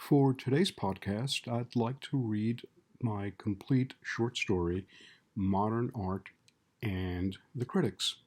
For today's podcast, I'd like to read my complete short story, Modern Art and the Critics.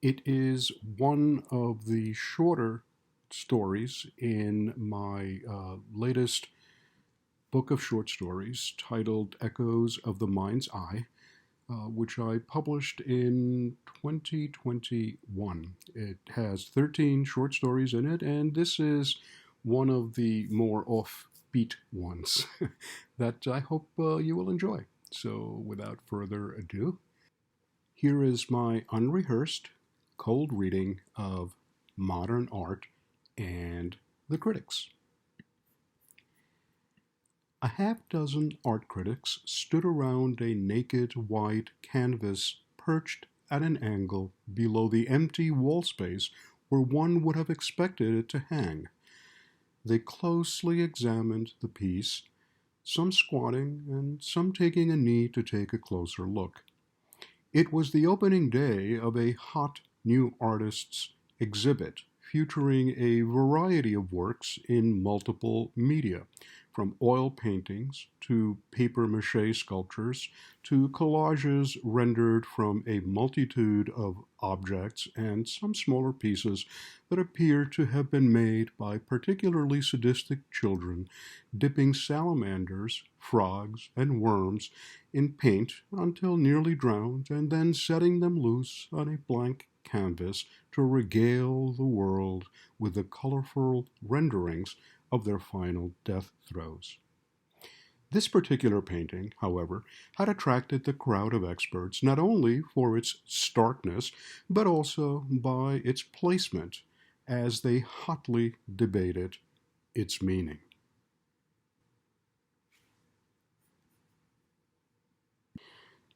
It is one of the shorter stories in my latest book of short stories titled Echoes of the Mind's Eye, which I published in 2021. It has 13 short stories in it, and this is one of the more offbeat ones that I hope you will enjoy. So, without further ado, here is my unrehearsed, cold reading of Modern Art and the Critics. A half-dozen art critics stood around a naked white canvas perched at an angle below the empty wall space where one would have expected it to hang. They closely examined the piece, some squatting and some taking a knee to take a closer look. It was the opening day of a hot new artists exhibit featuring a variety of works in multiple media, from oil paintings to papier-mâché sculptures to collages rendered from a multitude of objects and some smaller pieces that appear to have been made by particularly sadistic children dipping salamanders, frogs, and worms in paint until nearly drowned and then setting them loose on a blank canvas to regale the world with the colorful renderings of their final death throes. This particular painting, however, had attracted the crowd of experts not only for its starkness, but also by its placement, as they hotly debated its meaning.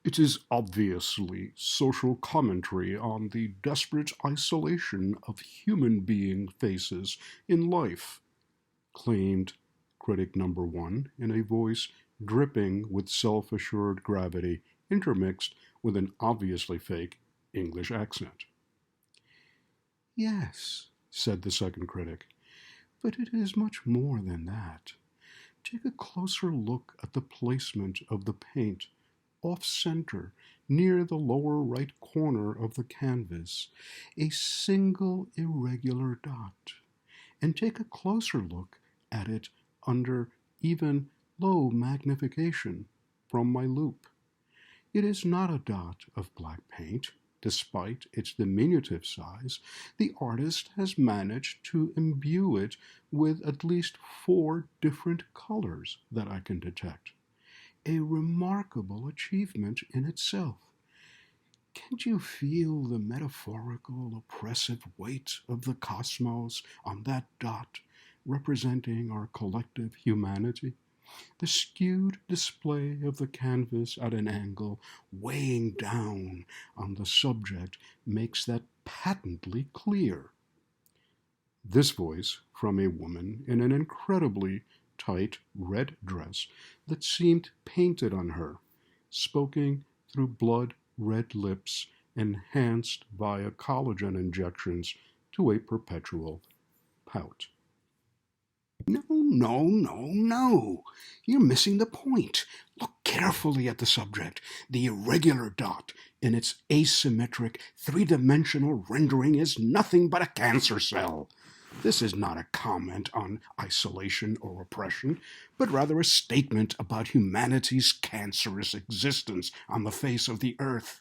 It is obviously social commentary on the desperate isolation of human being faces in life, claimed critic number one in a voice dripping with self-assured gravity intermixed with an obviously fake English accent. Yes, said the second critic, but it is much more than that. Take a closer look at the placement of the paint off-center, near the lower right corner of the canvas, a single irregular dot. And take a closer look at it under even low magnification from my loupe. It is not a dot of black paint. Despite its diminutive size, the artist has managed to imbue it with at least 4 different colors that I can detect. A remarkable achievement in itself. Can't you feel the metaphorical, oppressive weight of the cosmos on that dot representing our collective humanity? The skewed display of the canvas at an angle, weighing down on the subject, makes that patently clear. This voice from a woman in an incredibly tight red dress that seemed painted on her, spoken through blood-red lips enhanced via collagen injections to a perpetual pout. No. You're missing the point. Look carefully at the subject. The irregular dot in its asymmetric, three-dimensional rendering is nothing but a cancer cell. This is not a comment on isolation or oppression, but rather a statement about humanity's cancerous existence on the face of the earth.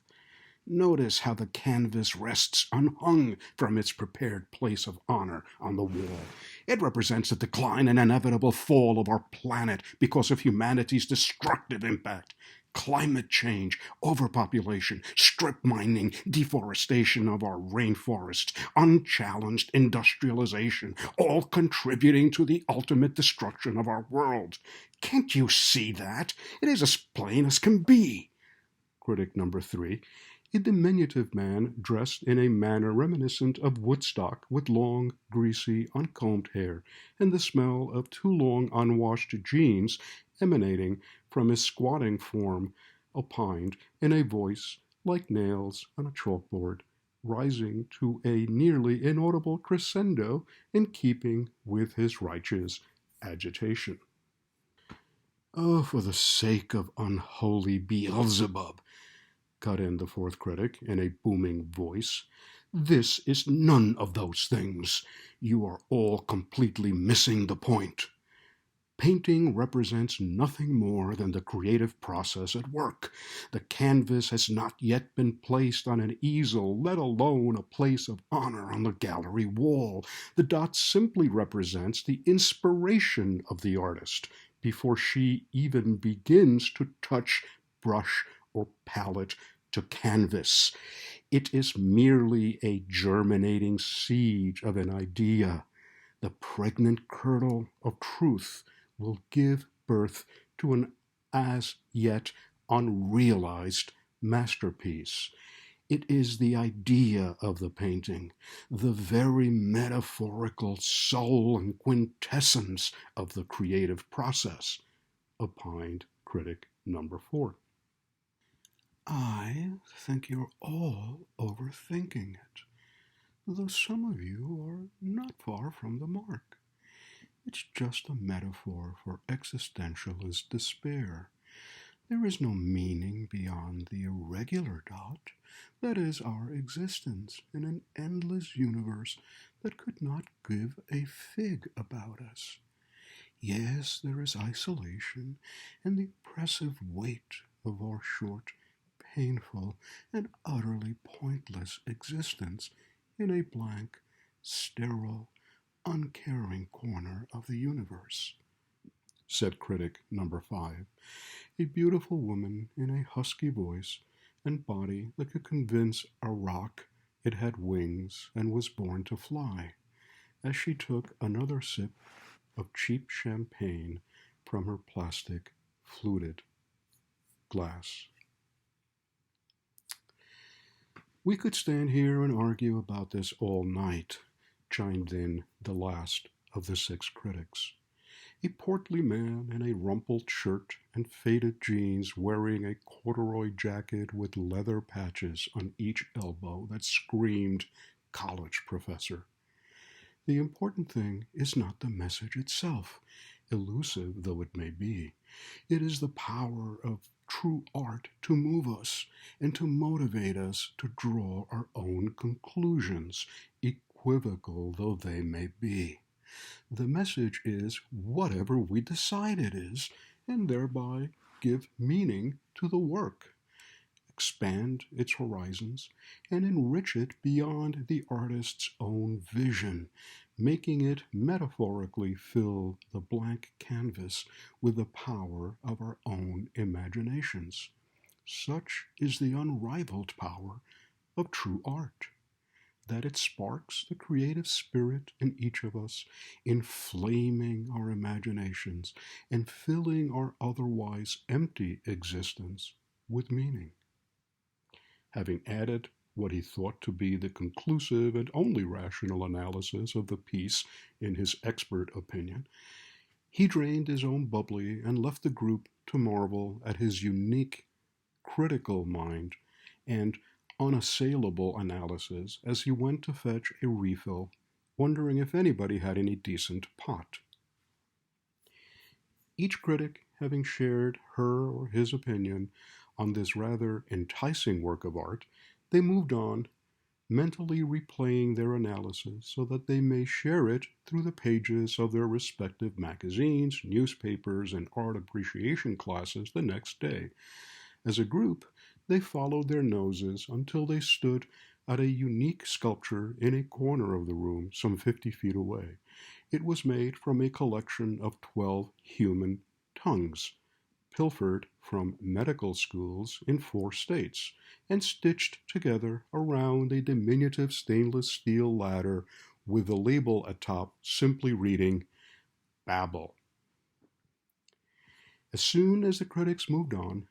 Notice how the canvas rests unhung from its prepared place of honor on the wall. It represents the decline and inevitable fall of our planet because of humanity's destructive impact. Climate change, overpopulation, strip mining, deforestation of our rainforests, unchallenged industrialization, all contributing to the ultimate destruction of our world. Can't you see that? It is as plain as can be. Critic number 3. A diminutive man dressed in a manner reminiscent of Woodstock with long, greasy, uncombed hair and the smell of too long unwashed jeans emanating from his squatting form, opined in a voice like nails on a chalkboard, rising to a nearly inaudible crescendo in keeping with his righteous agitation. "Oh, for the sake of unholy Beelzebub," cut in the fourth critic in a booming voice, "this is none of those things. You are all completely missing the point. Painting represents nothing more than the creative process at work. The canvas has not yet been placed on an easel, let alone a place of honor on the gallery wall. The dot simply represents the inspiration of the artist before she even begins to touch brush or palette to canvas. It is merely a germinating seed of an idea. The pregnant kernel of truth will give birth to an as yet unrealized masterpiece. It is the idea of the painting, the very metaphorical soul and quintessence of the creative process," opined critic number 4. "I think you're all overthinking it, though some of you are not far from the mark. It's just a metaphor for existentialist despair. There is no meaning beyond the irregular dot, that is our existence in an endless universe that could not give a fig about us. Yes, there is isolation and the oppressive weight of our short, painful, and utterly pointless existence in a blank, sterile, uncaring corner of the universe," said critic number 5, a beautiful woman in a husky voice and body that could convince a rock it had wings and was born to fly, as she took another sip of cheap champagne from her plastic fluted glass. "We could stand here and argue about this all night," chimed in the last of the 6 critics. A portly man in a rumpled shirt and faded jeans, wearing a corduroy jacket with leather patches on each elbow that screamed college professor. "The important thing is not the message itself, elusive though it may be. It is the power of true art to move us and to motivate us to draw our own conclusions, equivocal though they may be. The message is whatever we decide it is, and thereby give meaning to the work, expand its horizons, and enrich it beyond the artist's own vision, making it metaphorically fill the blank canvas with the power of our own imaginations. Such is the unrivaled power of true art, that it sparks the creative spirit in each of us, inflaming our imaginations and filling our otherwise empty existence with meaning." Having added what he thought to be the conclusive and only rational analysis of the piece in his expert opinion, he drained his own bubbly and left the group to marvel at his unique critical mind and unassailable analysis as he went to fetch a refill, wondering if anybody had any decent pot. Each critic having shared her or his opinion on this rather enticing work of art, they moved on, mentally replaying their analysis so that they may share it through the pages of their respective magazines, newspapers, and art appreciation classes the next day. As a group, they followed their noses until they stood at a unique sculpture in a corner of the room some 50 feet away. It was made from a collection of 12 human tongues, pilfered from medical schools in 4 states, and stitched together around a diminutive stainless steel ladder with the label atop simply reading, "Babel." As soon as the critics moved on,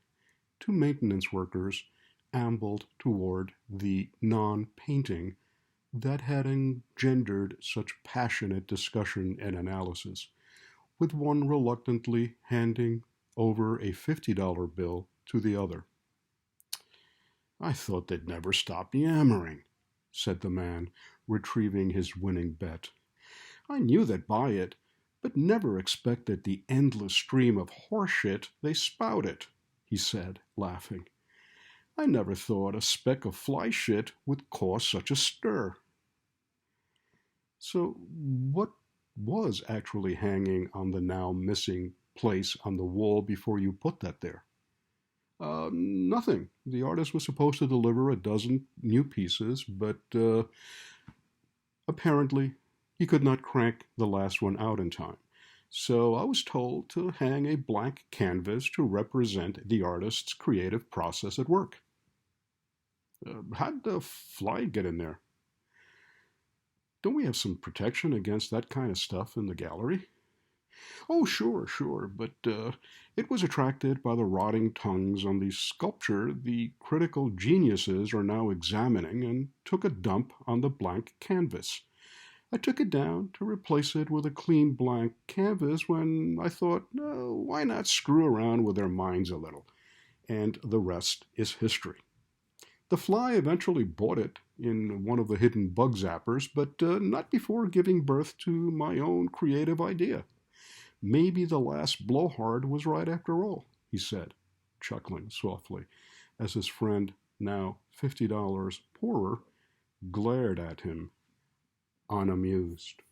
2 maintenance workers ambled toward the non-painting that had engendered such passionate discussion and analysis, with one reluctantly handing over a $50 bill to the other. "I thought they'd never stop yammering," said the man, retrieving his winning bet. "I knew they'd buy it, but never expected the endless stream of horseshit they spouted, he said, laughing. I never thought a speck of fly shit would cause such a stir. So, what was actually hanging on the now missing place on the wall before you put that there? Nothing. The artist was supposed to deliver a dozen new pieces, but apparently he could not crank the last one out in time. So I was told to hang a blank canvas to represent the artist's creative process at work. How'd the fly get in there? Don't we have some protection against that kind of stuff in the gallery? Oh, sure, but it was attracted by the rotting tongues on the sculpture the critical geniuses are now examining and took a dump on the blank canvas. I took it down to replace it with a clean blank canvas when I thought, no, why not screw around with their minds a little? And the rest is history. The fly eventually bought it in one of the hidden bug zappers, but not before giving birth to my own creative idea. Maybe the last blowhard was right after all, he said, chuckling softly, as his friend, now $50 poorer, glared at him unamused.